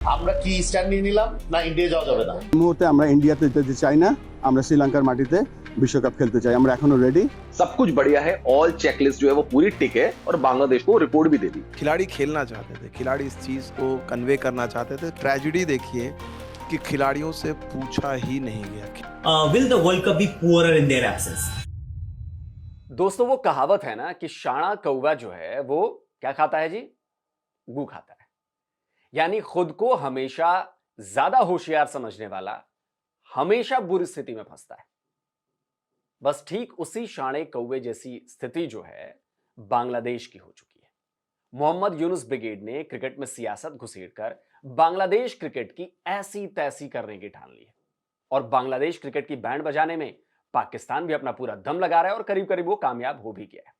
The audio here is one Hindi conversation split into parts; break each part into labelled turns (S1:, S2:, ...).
S1: আমরা কি স্ট্যান্ড নিয়ে নিলাম না ইন্ডিয়া যাওয়া যাবে না?
S2: এই মুহূর্তে আমরা ইন্ডিয়াতে যেতে চাই না, আমরা শ্রীলঙ্কার মাটিতে বিশ্বকাপ খেলতে চাই, আমরা এখনো रेडी।
S3: सब कुछ बढ़िया है, ऑल चेकलिस्ट जो है वो पूरी टिक है और बांग्लादेश को रिपोर्ट भी दे दी।
S4: खिलाड़ी खेलना चाहते थे, खिलाड़ी इस चीज को कन्वे करना चाहते थे। ट्रेजेडी देखिए कि खिलाड़ियों से पूछा ही नहीं गया।
S5: Will the World Cup be poorer in their absence?
S6: दोस्तों, वो कहावत है ना कि शाणा कौवा जो है वो क्या खाता है जी? गू खाता है। यानी खुद को हमेशा ज्यादा होशियार समझने वाला हमेशा बुरी स्थिति में फंसता है। बस ठीक उसी शाणे कौवे जैसी स्थिति जो है बांग्लादेश की हो चुकी है। मोहम्मद यूनुस ब्रिगेड ने क्रिकेट में सियासत घुसेड़कर बांग्लादेश क्रिकेट की ऐसी तैसी करने की ठान ली है और बांग्लादेश क्रिकेट की बैंड बजाने में पाकिस्तान भी अपना पूरा दम लगा रहा है और करीब करीब वो कामयाब हो भी गया है।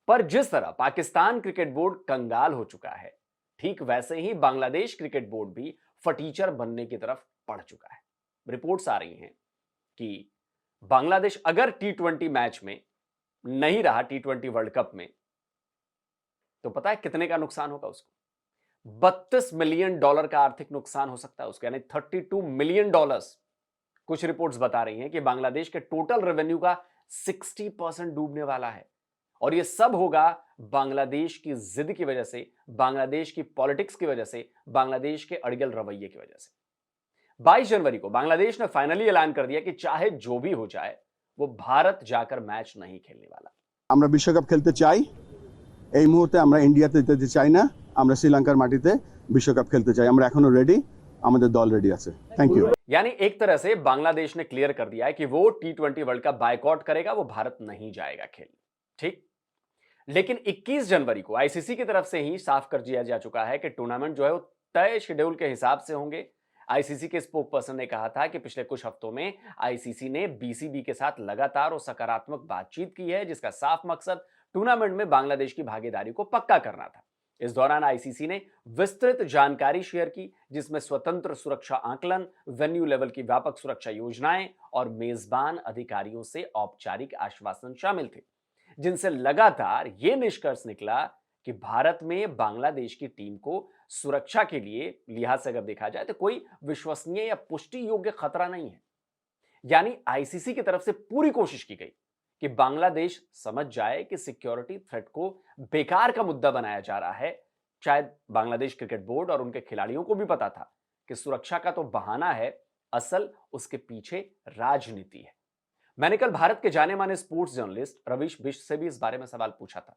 S6: पर जिस तरह पाकिस्तान क्रिकेट बोर्ड कंगाल हो चुका है, ठीक वैसे ही बांग्लादेश क्रिकेट बोर्ड भी फटीचर बनने की तरफ बढ़ चुका है। रिपोर्ट्स आ रही हैं कि बांग्लादेश अगर T20 मैच में नहीं रहा, T20 वर्ल्ड कप में, तो पता है कितने का नुकसान होगा उसको? $32 मिलियन का आर्थिक नुकसान हो सकता है उसको, यानी $32 मिलियन। कुछ रिपोर्ट्स बता रही हैं कि बांग्लादेश के टोटल रेवेन्यू का 60% डूबने वाला है और यह सब होगा बांग्लादेश की जिद की वजह से, बांग्लादेश की पॉलिटिक्स की वजह से, बांग्लादेश के अड़ियल रवैये की वजह से। 22 जनवरी को बांग्लादेश ने फाइनली ऐलान कर दिया कि चाहे जो भी हो जाए वो भारत जाकर मैच नहीं खेलने वाला।
S2: আমরা বিশ্বকাপ খেলতে চাই, এই মুহূর্তে আমরা ইন্ডিয়াতে যেতে চাই না, আমরা শ্রীলঙ্কার মাটিতে বিশ্বকাপ খেলতে চাই, আমরা এখনো रेडी, আমাদের দল रेडी আছে। Thank you.
S6: यानी एक तरह से बांग्लादेश ने क्लियर कर दिया है कि वो T20 वर्ल्ड कप बायकॉट करेगा, वो भारत नहीं जाएगा खेलने। ठीक, लेकिन 21 जनवरी को आईसीसी की तरफ से ही साफ कर दिया जा चुका है कि टूर्नामेंट जो है वो तय शेड्यूल के हिसाब से होंगे। आईसीसी के स्पोक पर्सन ने कहा था कि पिछले कुछ हफ्तों में आईसीसी ने बीसीबी के साथ लगातार और सकारात्मक बातचीत की है, जिसका साफ मकसद टूर्नामेंट में बांग्लादेश की भागीदारी को पक्का करना था। इस दौरान आईसीसी ने विस्तृत जानकारी शेयर की, जिसमें स्वतंत्र सुरक्षा आकलन, वेन्यू लेवल की व्यापक सुरक्षा योजनाएं और मेजबान अधिकारियों से औपचारिक आश्वासन शामिल थे, जिनसे लगातार यह निष्कर्ष निकला कि भारत में बांग्लादेश की टीम को सुरक्षा के लिए लिहाज से अगर देखा जाए तो कोई विश्वसनीय या पुष्टि योग्य खतरा नहीं है। यानी आईसीसी की तरफ से पूरी कोशिश की गई कि बांग्लादेश समझ जाए कि सिक्योरिटी थ्रेट को बेकार का मुद्दा बनाया जा रहा है। शायद बांग्लादेश क्रिकेट बोर्ड और उनके खिलाड़ियों को भी पता था कि सुरक्षा का तो बहाना है, असल उसके पीछे राजनीति है। मैंने कल भारत के जाने माने स्पोर्ट्स जर्नलिस्ट रवीश बिष्ट से भी इस बारे में सवाल पूछा था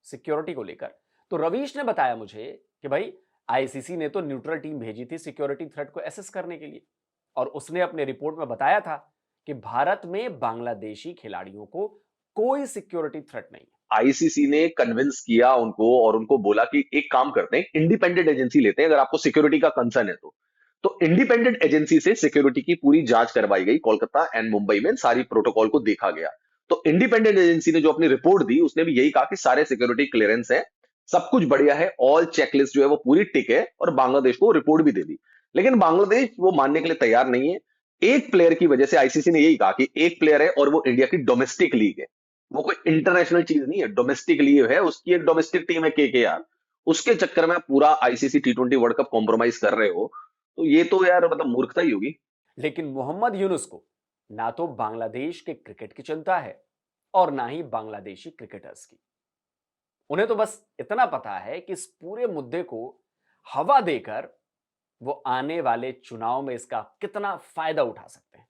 S6: सिक्योरिटी को लेकर। तो रवीश ने बताया मुझे कि भाई आईसीसी ने तो न्यूट्रल टीम भेजी थी सिक्योरिटी थ्रेट को एसेस करने के लिए, और उसने अपने रिपोर्ट में बताया था कि भारत में बांग्लादेशी खिलाड़ियों को कोई सिक्योरिटी थ्रेट नहीं है।
S3: आईसीसी ने कन्विंस किया उनको और उनको बोला कि एक काम करते हैं, इंडिपेंडेंट एजेंसी लेते हैं अगर आपको सिक्योरिटी का कंसर्न है तो इंडिपेंडेंट एजेंसी से सिक्योरिटी की पूरी जांच करवाई गई। कोलकाता एंड मुंबई में सारी प्रोटोकॉल को देखा गया। तो इंडिपेंडेंट एजेंसी ने जो अपनी रिपोर्ट दी उसने भी यही कहा कि सारे सिक्योरिटी क्लियरेंस है, सब कुछ बढ़िया है, ऑल चेकलिस्ट जो है वो पूरी टिक है और बांग्लादेश को रिपोर्ट भी दे दी। लेकिन बांग्लादेश वो मानने के लिए तैयार नहीं है। एक प्लेयर की वजह से आईसीसी ने यही कहा कि एक प्लेयर है और वो इंडिया की डोमेस्टिक लीग है, वो कोई इंटरनेशनल चीज नहीं है, डोमेस्टिक लीग है, उसकी एक डोमेस्टिक टीम है केकेआर। उसके चक्कर में पूरा ICC T20 world cup compromise कर रहे हो, तो ये तो यार मतलब मूर्खता ही होगी।
S6: लेकिन मोहम्मद यूनुस को ना तो बांग्लादेश के क्रिकेट की चिंता है और ना ही बांग्लादेशी क्रिकेटर्स की। उन्हें तो बस इतना पता है कि इस पूरे मुद्दे को हवा देकर वो आने वाले चुनाव में इसका कितना फायदा उठा सकते हैं।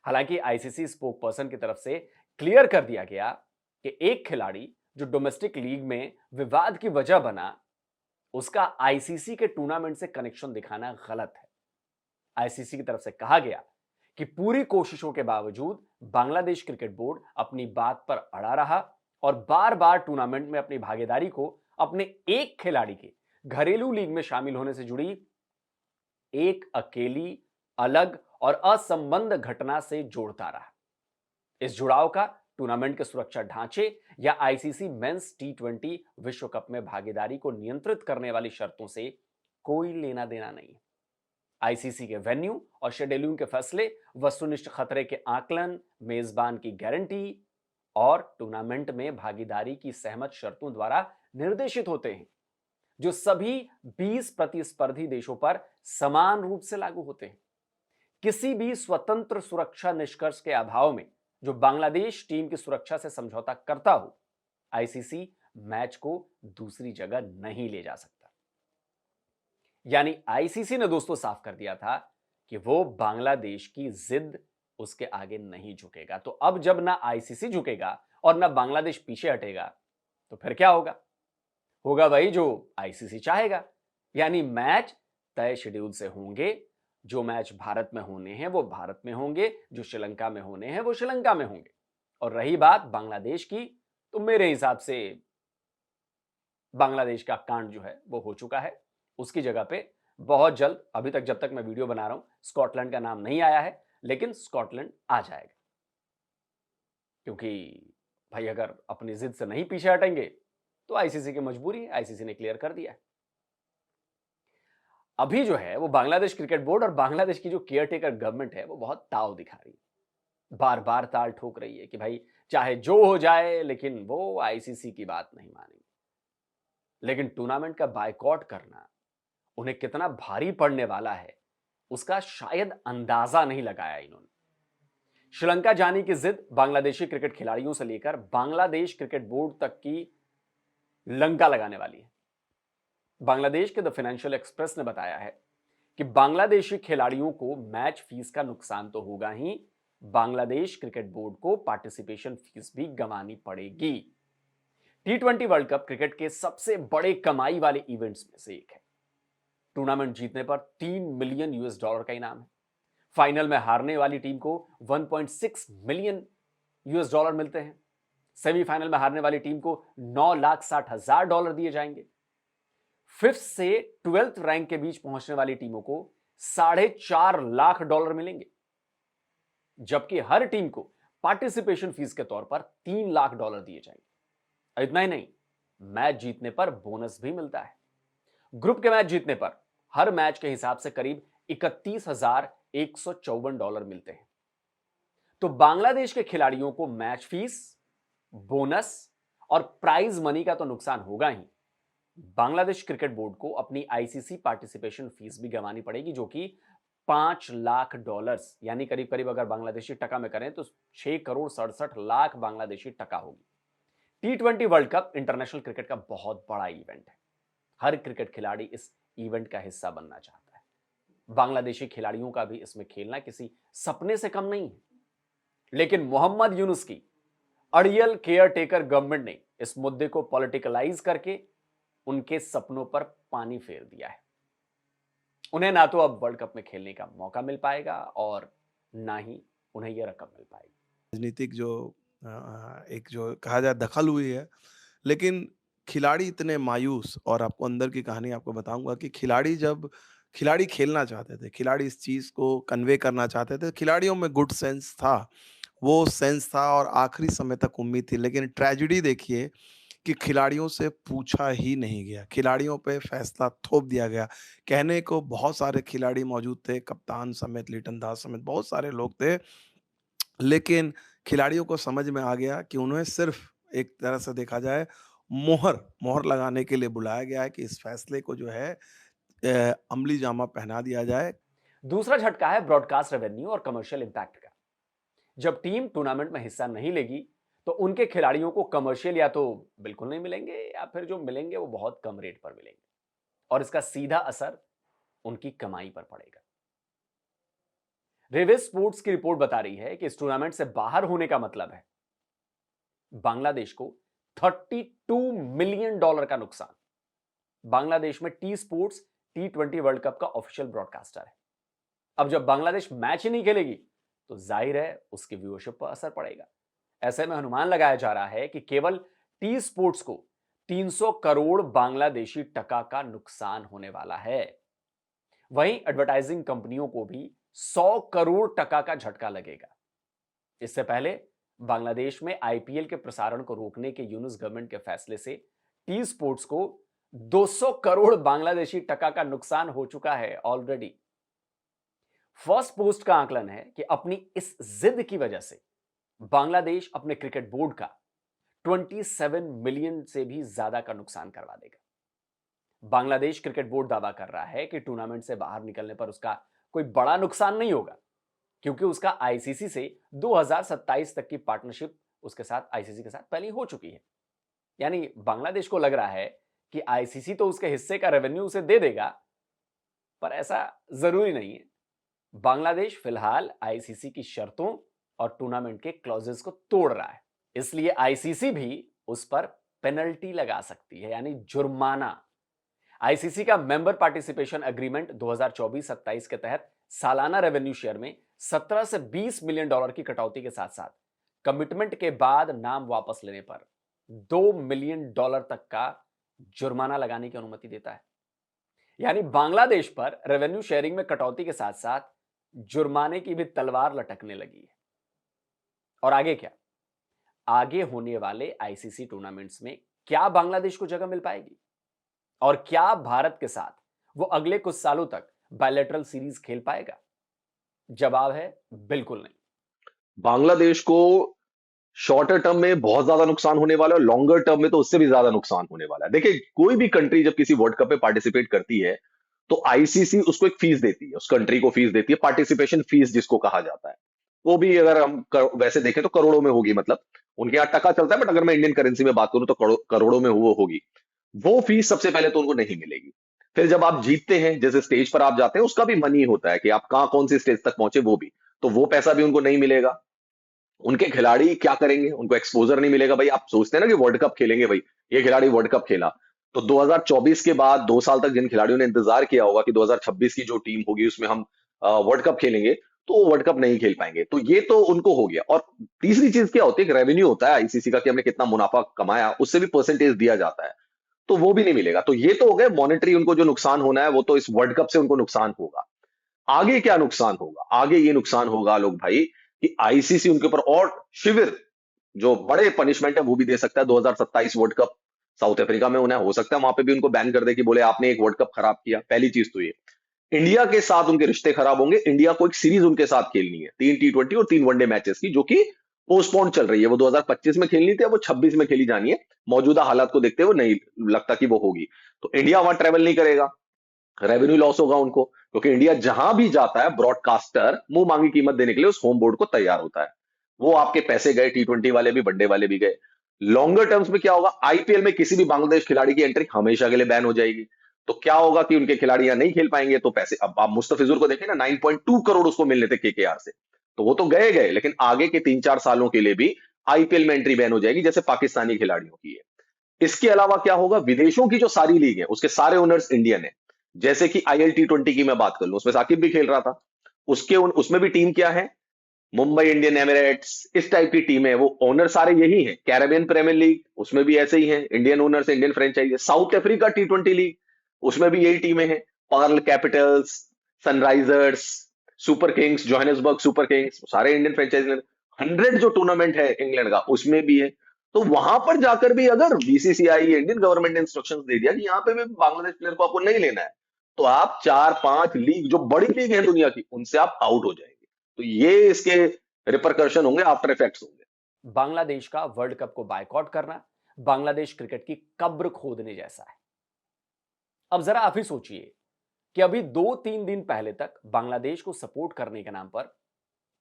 S6: हालांकि आईसीसी स्पोक पर्सन की तरफ से क्लियर कर दिया गया कि एक खिलाड़ी जो डोमेस्टिक लीग में विवाद की वजह बना, उसका आईसीसी के टूर्नामेंट से कनेक्शन दिखाना गलत है। आईसीसी की तरफ से कहा गया कि पूरी कोशिशों के बावजूद बांग्लादेश क्रिकेट बोर्ड अपनी बात पर अड़ा रहा और बार बार टूर्नामेंट में अपनी भागीदारी को अपने एक खिलाड़ी के घरेलू लीग में शामिल होने से जुड़ी एक अकेली, अलग और असंबद्ध घटना से जोड़ता रहा। इस जुड़ाव का टूर्नामेंट के सुरक्षा ढांचे या आईसीसी मेंस T20 विश्व कप में भागीदारी को नियंत्रित करने वाली शर्तों से कोई लेना देना नहीं है। आईसीसी के वेन्यू और शेड्यूलिंग के फैसले वस्तुनिष्ठ खतरे के आकलन, मेजबान की गारंटी और टूर्नामेंट में भागीदारी की सहमत शर्तों द्वारा निर्देशित होते हैं। जो सभी 20 प्रतिस्पर्धी देशों पर समान रूप से लागू होते हैं। किसी भी स्वतंत्र सुरक्षा निष्कर्ष के अभाव में जो बांग्लादेश टीम की सुरक्षा से समझौता करता हो, आईसीसी मैच को दूसरी जगह नहीं ले जा सकता। यानी आईसीसी ने दोस्तों साफ कर दिया था कि वो बांग्लादेश की जिद उसके आगे नहीं झुकेगा। तो अब जब ना आईसीसी झुकेगा और ना बांग्लादेश पीछे हटेगा, तो फिर क्या होगा? होगा वही जो आईसीसी चाहेगा, यानी मैच तय शेड्यूल से होंगे। जो मैच भारत में होने हैं वो भारत में होंगे, जो श्रीलंका में होने हैं वो श्रीलंका में होंगे। और रही बात बांग्लादेश की, तो मेरे हिसाब से बांग्लादेश का कांड जो है वो हो चुका है। उसकी जगह पे बहुत जल्द, अभी तक जब तक मैं वीडियो बना रहा हूं, स्कॉटलैंड का नाम नहीं आया है, लेकिन स्कॉटलैंड आ जाएगा। क्योंकि भाई अगर अपनी जिद से नहीं पीछे हटेंगे तो आईसीसी की मजबूरी है, आईसीसी ने क्लियर कर दिया है। अभी जो है वो बांग्लादेश क्रिकेट बोर्ड और बांग्लादेश की जो केयरटेकर गवर्नमेंट है वो बहुत ताव दिखा रही है, बार बार ताल ठोक रही है कि भाई चाहे जो हो जाए लेकिन वो आईसीसी की बात नहीं मानेंगे। लेकिन टूर्नामेंट का बायकॉट करना उन्हें कितना भारी पड़ने वाला है उसका शायद अंदाजा नहीं लगाया इन्होंने। श्रीलंका जाने की जिद बांग्लादेशी क्रिकेट खिलाड़ियों से लेकर बांग्लादेश क्रिकेट बोर्ड तक की लंका लगाने वाली है। बांग्लादेश के द फाइनेंशियल एक्सप्रेस ने बताया है कि बांग्लादेशी खिलाड़ियों को मैच फीस का नुकसान तो होगा ही, बांग्लादेश क्रिकेट बोर्ड को पार्टिसिपेशन फीस भी गंवानी पड़ेगी। T20 वर्ल्ड कप क्रिकेट के सबसे बड़े कमाई वाले इवेंट्स में से एक है। टूर्नामेंट जीतने पर $3 मिलियन का इनाम है। फाइनल में हारने वाली टीम को $1.6 मिलियन मिलते हैं। सेमीफाइनल में हारने वाली टीम को $9,60,000 दिए जाएंगे। 5th से 12th रैंक के बीच पहुंचने वाली टीमों को $4.5 लाख मिलेंगे, जबकि हर टीम को पार्टिसिपेशन फीस के तौर पर $3 लाख दिए जाएंगे। इतना ही नहीं, मैच जीतने पर बोनस भी मिलता है। ग्रुप के मैच जीतने पर हर मैच के हिसाब से करीब $31,154 मिलते हैं। तो बांग्लादेश के खिलाड़ियों को मैच फीस, बोनस और प्राइज मनी का तो नुकसान होगा ही, बांग्लादेश क्रिकेट बोर्ड को अपनी आईसीसी पार्टिसिपेशन फीस भी गंवानी पड़ेगी, जो कि $5 लाख, यानी करीब करीब अगर बांग्लादेशी टका में करें तो 6,67,00,000 बांग्लादेशी टका होगी। T20 world cup international cricket का बहुत बड़ा इवेंट है। हर क्रिकेट खिलाड़ी इस इवेंट का हिस्सा बनना चाहता है। बांग्लादेशी खिलाड़ियों का भी इसमें खेलना किसी सपने से कम नहीं है। लेकिन मोहम्मद यूनुस की अड़ियल केयरटेकर गवर्नमेंट ने इस मुद्दे को पॉलिटिकलाइज करके उनके सपनों पर पानी फेर दिया है। उन्हें ना तो अब वर्ल्ड कप में खेलने का मौका मिल पाएगा और ना ही उन्हें यह रकम मिल पाएगी।
S4: राजनीतिक जो एक जो कहा जाए दखल हुई है, लेकिन खिलाड़ी इतने मायूस, और आपको अंदर की कहानी आपको बताऊंगा कि खिलाड़ी खेलना चाहते थे, खिलाड़ी इस चीज को कन्वे करना चाहते थे, खिलाड़ियों में गुड सेंस था, वो सेंस था और आखिरी समय तक उम्मीद थी। लेकिन ट्रेजेडी देखिए कि खिलाड़ियों से पूछा ही नहीं गया, खिलाड़ियों पे फैसला थोप दिया गया। कहने को बहुत सारे खिलाड़ी मौजूद थे, कप्तान समेत, लिटन दास समेत बहुत सारे लोग थे, लेकिन खिलाड़ियों को समझ में आ गया कि उन्हें सिर्फ एक तरह से देखा जाए मोहर लगाने के लिए बुलाया गया है कि इस फैसले को जो है अमली जामा पहना दिया जाए।
S6: दूसरा झटका है ब्रॉडकास्ट रेवेन्यू और कमर्शियल इंपैक्ट का। जब टीम टूर्नामेंट में हिस्सा नहीं लेगी तो उनके खिलाड़ियों को कमर्शियल या तो बिल्कुल नहीं मिलेंगे या फिर जो मिलेंगे वो बहुत कम रेट पर मिलेंगे, और इसका सीधा असर उनकी कमाई पर पड़ेगा। रेवे स्पोर्ट्स की रिपोर्ट बता रही है कि इस टूर्नामेंट से बाहर होने का मतलब है बांग्लादेश को $32 मिलियन का नुकसान। बांग्लादेश में T sports T20 world cup का ऑफिशियल ब्रॉडकास्टर है। अब जब बांग्लादेश मैच ही नहीं खेलेगी तो जाहिर है उसकी व्यूअरशिप पर असर पड़ेगा। ऐसे में अनुमान लगाया जा रहा है कि केवल टी स्पोर्ट्स को 300 करोड़ बांग्लादेशी टका का नुकसान होने वाला है। वहीं एडवर्टाइजिंग कंपनियों को भी 100 करोड़ टका का झटका लगेगा। इससे पहले बांग्लादेश में आईपीएल के प्रसारण को रोकने के यूनुस गवर्नमेंट के फैसले से टी स्पोर्ट्स को 200 करोड़ बांग्लादेशी टका का नुकसान हो चुका है ऑलरेडी। फर्स्ट पोस्ट का आकलन है कि अपनी इस जिद की वजह से बांग्लादेश अपने क्रिकेट बोर्ड का 27 मिलियन से भी ज्यादा का नुकसान करवा देगा। बांग्लादेश क्रिकेट बोर्ड दावा कर रहा है कि टूर्नामेंट से बाहर निकलने पर उसका कोई बड़ा नुकसान नहीं होगा, क्योंकि उसका आईसीसी से 2027 तक की पार्टनरशिप उसके साथ आईसीसी के साथ पहले हो चुकी है। यानी बांग्लादेश को लग रहा है कि आईसीसी तो उसके हिस्से का रेवेन्यू उसे दे देगा, पर ऐसा जरूरी नहीं है। बांग्लादेश फिलहाल आईसीसी की शर्तों और टूर्नामेंट के क्लॉजेस को तोड़ रहा है, इसलिए आईसीसी भी उस पर पेनल्टी लगा सकती है, यानी जुर्माना। आईसीसी का मेंबर पार्टिसिपेशन एग्रीमेंट 2024-27 के तहत सालाना रेवेन्यू शेयर में 17 से 20 मिलियन डॉलर की कटौती के साथ साथ कमिटमेंट के बाद नाम वापस लेने पर 2 मिलियन डॉलर तक का जुर्माना लगाने की अनुमति देता है। यानी बांग्लादेश पर रेवेन्यू शेयरिंग में कटौती के साथ साथ जुर्माने की भी तलवार लटकने लगी है। और आगे क्या? आगे होने वाले आईसीसी टूर्नामेंट्स में क्या बांग्लादेश को जगह मिल पाएगी, और क्या भारत के साथ वो अगले कुछ सालों तक बायलैटरल सीरीज खेल पाएगा? जवाब है बिल्कुल नहीं।
S3: बांग्लादेश को शॉर्टर टर्म में बहुत ज्यादा नुकसान होने वाला है और लॉन्गर टर्म में तो उससे भी ज्यादा नुकसान होने वाला है। देखिए, कोई भी कंट्री जब किसी वर्ल्ड कप में पार्टिसिपेट करती है तो आईसीसी उसको एक फीस देती है, उस कंट्री को फीस देती है, पार्टिसिपेशन फीस जिसको कहा जाता है। वो भी अगर हम वैसे देखें तो करोड़ों में होगी, मतलब उनके यहाँ टका चलता है, बट अगर मैं इंडियन करेंसी में बात करूं तो करोड़ों में वो होगी। वो फीस सबसे पहले तो उनको नहीं मिलेगी। फिर जब आप जीतते हैं, जैसे स्टेज पर आप जाते हैं, उसका भी मनी होता है कि आप कहां कौन सी स्टेज तक पहुंचे, वो भी, तो वो पैसा भी उनको नहीं मिलेगा। उनके खिलाड़ी क्या करेंगे? उनको एक्सपोजर नहीं मिलेगा। भाई, आप सोचते हैं ना कि वर्ल्ड कप खेलेंगे, भाई ये खिलाड़ी वर्ल्ड कप खेला, तो 2024 के बाद 2 साल तक जिन खिलाड़ियों ने इंतजार किया होगा कि 2026 की जो टीम होगी उसमें हम वर्ल्ड कप खेलेंगे, तो वो वर्ल्ड कप नहीं खेल पाएंगे। तो ये तो उनको हो गया। और तीसरी चीज क्या होती है? रेवेन्यू होता है आईसीसी का कि हमने कितना मुनाफा कमाया, उससे भी परसेंटेज दिया जाता है, तो वो भी नहीं मिलेगा। तो ये तो हो गए मॉनेटरी, उनको जो नुकसान होना है वो तो इस वर्ल्ड कप से उनको नुकसान होगा। आगे क्या नुकसान होगा? आगे ये नुकसान होगा लोग भाई कि आईसीसी उनके ऊपर और शिविर, जो बड़े पनिशमेंट है वो भी दे सकता है। 2027 वर्ल्ड कप साउथ अफ्रीका में होना है, हो सकता है वहां पे भी उनको बैन कर दे कि बोले आपने एक वर्ल्ड कप खराब किया। पहली चीज तो ये। इंडिया के साथ उनके रिश्ते खराब होंगे। इंडिया को एक सीरीज उनके साथ खेलनी है, 3 टी20 और 3 वनडे मैचेस की, जो कि पोस्टपोन चल रही है। वो 2025 में खेलनी थी, वो 26 में खेली जानी है। मौजूदा हालात को देखते हुए नहीं लगता कि वो होगी। तो इंडिया वहां ट्रेवल नहीं करेगा, रेवेन्यू लॉस होगा उनको, क्योंकि इंडिया जहां भी जाता है ब्रॉडकास्टर मुंह मांगी कीमत देने के लिए उस होम बोर्ड को तैयार होता है। वो आपके पैसे गए, टी20 वाले भी, वनडे वाले भी गए। लॉन्गर टर्म्स में क्या होगा? आईपीएल में किसी भी बांग्लादेश खिलाड़ी की एंट्री हमेशा के लिए बैन हो जाएगी। तो क्या होगा कि उनके खिलाड़ी यहां नहीं खेल पाएंगे, तो पैसे, अब आप मुस्तफिजुर को देखें ना, 9.2 करोड़ उसको मिलने थे केकेआर से, तो वो तो गए गए, लेकिन आगे के 3-4 सालों के लिए भी आईपीएल में एंट्री बैन हो जाएगी, जैसे पाकिस्तानी खिलाड़ियों की है। इसके अलावा क्या होगा? विदेशों की जो सारी लीग है उसके सारे ओनर्स इंडियन है। जैसे कि आईएल टी20 की मैं बात कर लूं, उसमें साकिब भी खेल रहा था, उसमें भी टीम क्या है? मुंबई इंडियन एमिरेट्स, इस टाइप की टीम है। वो ओनर सारे यही हैं। कैरेबियन प्रीमियर लीग, उसमें भी ऐसे ही हैं, इंडियन ओनर्स, इंडियन फ्रेंचाइज है। साउथ अफ्रीका टी20 लीग, उसमें भी यही टीमें हैं। Pearl Capitals, Sunrisers, Super Kings, Johannesburg Super Kings, सारे इंडियन फ्रेंचाइज। 100 जो टूर्नामेंट है इंग्लैंड का, उसमें भी है। तो वहां पर जाकर भी अगर बीसीसीआई, इंडियन गवर्नमेंट ने इंस्ट्रक्शंस दे दिया कि यहाँ पे भी बांग्लादेश प्लेयर को आपको नहीं लेना है, तो आप 4-5 लीग, जो बड़ी लीग है दुनिया की, उनसे आप आउट हो जाएंगे। तो ये इसके रिपरकर्शन होंगे, आफ्टर इफेक्ट्स होंगे।
S6: बांग्लादेश का वर्ल्ड कप को बायकॉट करना बांग्लादेश क्रिकेट की कब्र खोदने जैसा है। अब जरा आप ही सोचिए कि अभी 2-3 दिन पहले तक बांग्लादेश को सपोर्ट करने के नाम पर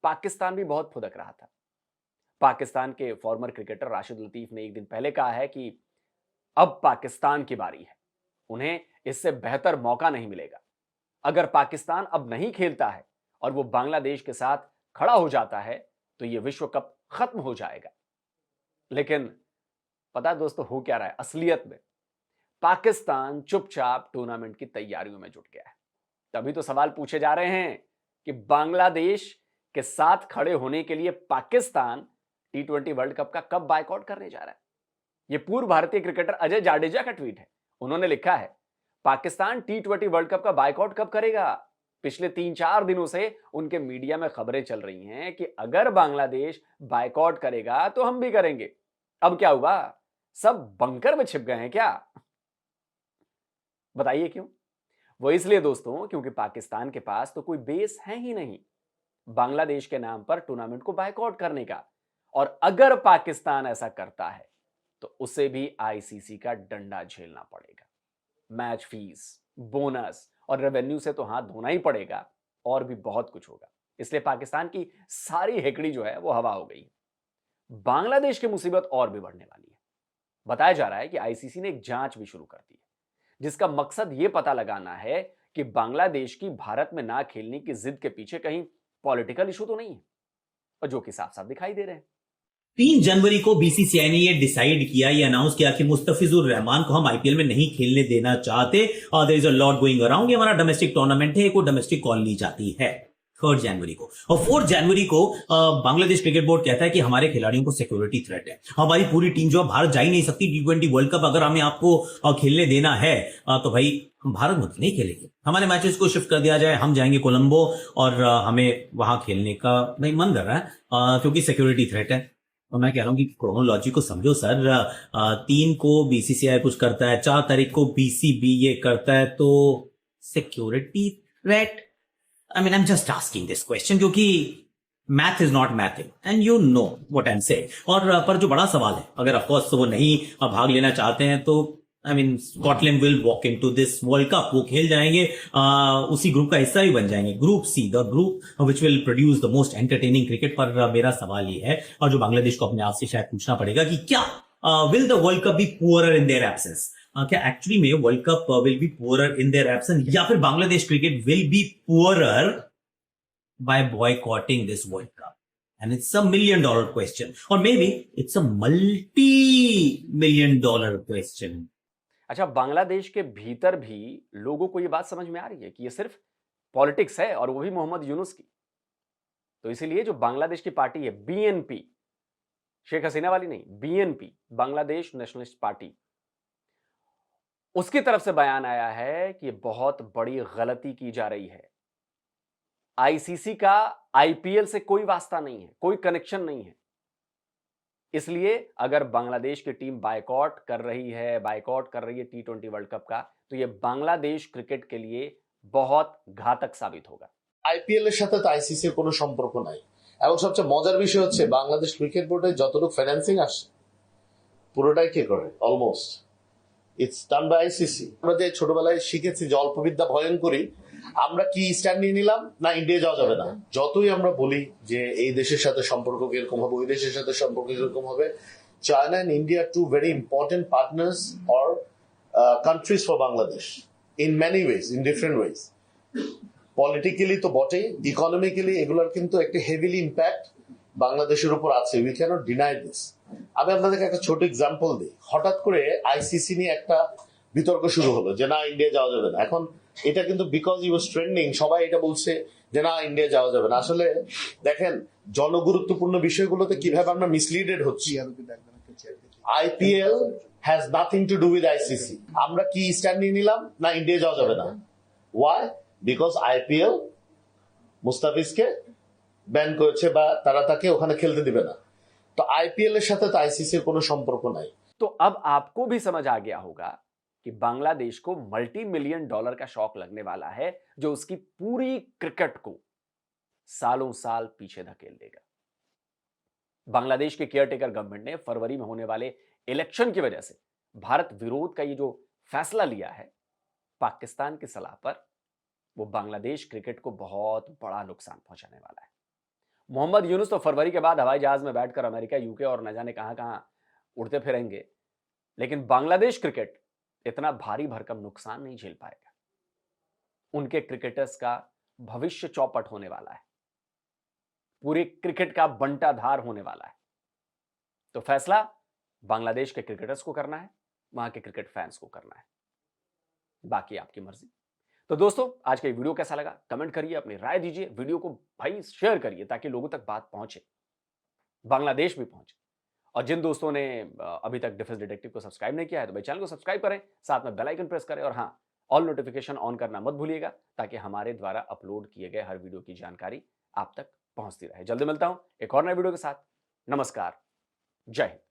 S6: पाकिस्तान भी बहुत फुदक रहा था। पाकिस्तान के फॉर्मर क्रिकेटर राशिद लतीफ ने एक दिन पहले कहा है कि अब पाकिस्तान की बारी है, उन्हें इससे बेहतर मौका नहीं मिलेगा। अगर पाकिस्तान अब नहीं खेलता है और वो बांग्लादेश के साथ खड़ा हो जाता है तो ये विश्व कप खत्म हो जाएगा। लेकिन पता है दोस्तों हो क्या रहा है? असलियत में पाकिस्तान चुपचाप टूर्नामेंट की तैयारियों में जुट गया है। तभी तो सवाल पूछे जा रहे हैं कि बांग्लादेश के साथ खड़े होने के लिए पाकिस्तान टी20 वर्ल्ड कप का कब बायकॉट करने जा रहा है। यह पूर्व भारतीय क्रिकेटर अजय जाडेजा का ट्वीट है। उन्होंने लिखा है, पाकिस्तान टी20 वर्ल्ड कप का बायकॉट कब करेगा? पिछले 3-4 दिनों से उनके मीडिया में खबरें चल रही हैं कि अगर बांग्लादेश बायकॉट करेगा तो हम भी करेंगे। अब क्या हुआ? सब बंकर में छिप गए हैं क्या? बताइए क्यों? वो इसलिए दोस्तों, क्योंकि पाकिस्तान के पास तो कोई बेस है ही नहीं बांग्लादेश के नाम पर टूर्नामेंट को बायकॉट करने का। और अगर पाकिस्तान ऐसा करता है तो उसे भी आईसीसी का डंडा झेलना पड़ेगा। मैच फीस, बोनस और रेवेन्यू से तो हाथ धोना ही पड़ेगा, और भी बहुत कुछ होगा। इसलिए पाकिस्तान की सारी हेकड़ी जो है वो हवा हो गई। बांग्लादेश की मुसीबत और भी बढ़ने वाली है। बताया जा रहा है कि आईसीसी ने एक जांच भी शुरू कर दी है, जिसका मकसद यह पता लगाना है कि बांग्लादेश की भारत में ना खेलने की जिद के पीछे कहीं पॉलिटिकल इशू तो नहीं है, और जो कि साफ साफ दिखाई दे रहे हैं।
S5: 3 जनवरी को बीसीसीआई ने ये डिसाइड किया, ये अनाउंस किया कि मुस्तफिजुर रहमान को हम आईपीएल में नहीं खेलने देना चाहते। There is a lot going around, ये हमारा डोमेस्टिक टूर्नामेंट है, एक डोमेस्टिक कॉल ली जाती है 3 जनवरी को। और 4 जनवरी को बांग्लादेश क्रिकेट बोर्ड कहता है कि हमारे खिलाड़ियों को सिक्योरिटी थ्रेट है, हमारी पूरी टीम जो भारत जा ही नहीं सकती T20 वर्ल्ड कप, अगर हमें आपको खेलने देना है तो भाई हम भारत में नहीं खेलेंगे, हमारे मैचेस को शिफ्ट कर दिया जाए, हम जाएंगे कोलंबो और हमें वहां खेलने का भाई मन कर रहा है क्योंकि सिक्योरिटी थ्रेट है। तो मैं कह रहा हूं कि क्रोनोलॉजी को समझो सर। 3 को बीसीसीआई कुछ करता है, 4 तारीख को बीसीबी ये करता है, तो security threat. I mean I am just asking this question क्योंकि math is not mathing and you know what I am saying. और पर जो बड़ा सवाल है, अगर ऑफकोर्स वो नहीं भाग लेना चाहते हैं तो I mean Scotland will walk into this world cup, वो खेल जाएंगे, उसी ग्रुप का हिस्सा भी बन जाएंगे, group C, the group which will produce the most entertaining cricket. पर मेरा सवाल ये है, और जो बांग्लादेश को अपने आप से शायद पूछना पड़ेगा, कि क्या will the world cup be poorer in their absence? क्या एक्चुअली में world cup will be poorer in their absence, या फिर Bangladesh cricket will be poorer by boycotting this world cup? And it's a $1 million question, or maybe it's a multi-million dollar question.
S6: अच्छा, बांग्लादेश के भीतर भी लोगों को यह बात समझ में आ रही है कि यह सिर्फ पॉलिटिक्स है, और वो भी मोहम्मद यूनुस की। तो इसीलिए जो बांग्लादेश की पार्टी है बीएनपी, शेख हसीना वाली नहीं, बीएनपी, बांग्लादेश नेशनलिस्ट पार्टी, उसकी तरफ से बयान आया है कि बहुत बड़ी गलती की जा रही है। आईसीसी का आईपीएल से कोई वास्ता नहीं है, कोई कनेक्शन नहीं है। इसलिए अगर बांग्लादेश की टीम बायकॉट कर रही है T20 वर्ल्ड कप का, तो यह बांग्लादेश क्रिकेट के लिए बहुत घातक साबित होगा।
S1: আইপিএল এর সাথে তো আইসিসির কোনো সম্পর্ক নাই, এবং সবচেয়ে মজার বিষয় হচ্ছে বাংলাদেশ ক্রিকেট বোর্ডে যতটুকু ফাইন্যান্সিং আসে পুরোটাই কে করে, almost it's done by ICC. আমরা যে ছোটবেলায় শিখেছি যে অল্প বিদ্যা ভয়ঙ্করী, আমরা কি স্ট্যান্ড নিয়ে নিলাম না ইন্ডিয়া যাওয়া যাবে না। যতই আমরা বলি যে এই দেশের সাথে সম্পর্ক কিরকম হবে, ওই দেশের সাথে সম্পর্ক কিরকম হবে, China and India two very important partners or countries for Bangladesh in many ways, in different ways. Politically তো বটেই, ইকোনমিক্যালি এগুলোর কিন্তু একটা হেভিলি ইম্প্যাক্ট বাংলাদেশের উপর আছে। We cannot deny this. আমি আপনাদেরকে একটা ছোট এক্সাম্পল দিই। হঠাৎ করে আইসিসি নিয়ে একটা বিতর্ক শুরু হলো যে না ইন্ডিয়া যাওয়া যাবে না। এখন এটা কিন্তু বিকজ ইউ ওয়াজ ট্রেন্ডিং, সবাই এটা বলছে যে না ইন্ডিয়া যাওয়া যাবে না। আসলে দেখেন জনগুরুত্বপূর্ণ বিষয়গুলোতে কিভাবে আমরা মিসলিডেড হচ্ছি। IPL has nothing to do with ICC. আমরা কি স্ট্যান্ড নিয়ে নিলাম না ইন্ডিয়া যাওয়া যাবে না। ওয়াই? বিকজ আইপিএল মুস্তাফিজকে ব্যান করেছে বা তারা তাকে ওখানে খেলতে দিবে না। তো আইপিএল এর সাথে তো আইসিসির কোনো সম্পর্ক নাই।
S6: तो अब आपको भी समझ आ गया होगा कि बांग्लादेश को $multi-million का शौक लगने वाला है, जो उसकी पूरी क्रिकेट को सालों साल पीछे धकेल देगा। बांग्लादेश के केयरटेकर गवर्नमेंट ने फरवरी में होने वाले इलेक्शन की वजह से भारत विरोध का ये जो फैसला लिया है पाकिस्तान की सलाह पर, वो बांग्लादेश क्रिकेट को बहुत बड़ा नुकसान पहुंचाने वाला है। मोहम्मद यूनुस तो फरवरी के बाद हवाई जहाज में बैठकर अमेरिका, यूके और न जाने कहां कहां उड़ते फिरेंगे, लेकिन बांग्लादेश क्रिकेट इतना भारी भरकम नुकसान नहीं झेल पाएगा। उनके क्रिकेटर्स का भविष्य चौपट होने वाला है, पूरे क्रिकेट का बंटाधार होने वाला है। तो फैसला बांग्लादेश के क्रिकेटर्स को करना है, वहां के क्रिकेट फैंस को करना है, बाकी आपकी मर्जी। तो दोस्तों, आज का ये वीडियो कैसा लगा कमेंट करिए, अपनी राय दीजिए, वीडियो को भाई शेयर करिए ताकि लोगों तक बात पहुंचे, बांग्लादेश भी पहुंचे। और जिन दोस्तों ने अभी तक डिफेंस डिटेक्टिव को सब्सक्राइब नहीं किया है तो भाई चैनल को सब्सक्राइब करें, साथ में बेल आइकन प्रेस करें, और हाँ, ऑल नोटिफिकेशन ऑन करना मत भूलिएगा ताकि हमारे द्वारा अपलोड किए गए हर वीडियो की जानकारी आप तक पहुंचती रहे। जल्दी मिलता हूं एक और नए वीडियो के साथ। नमस्कार, जय हिंद।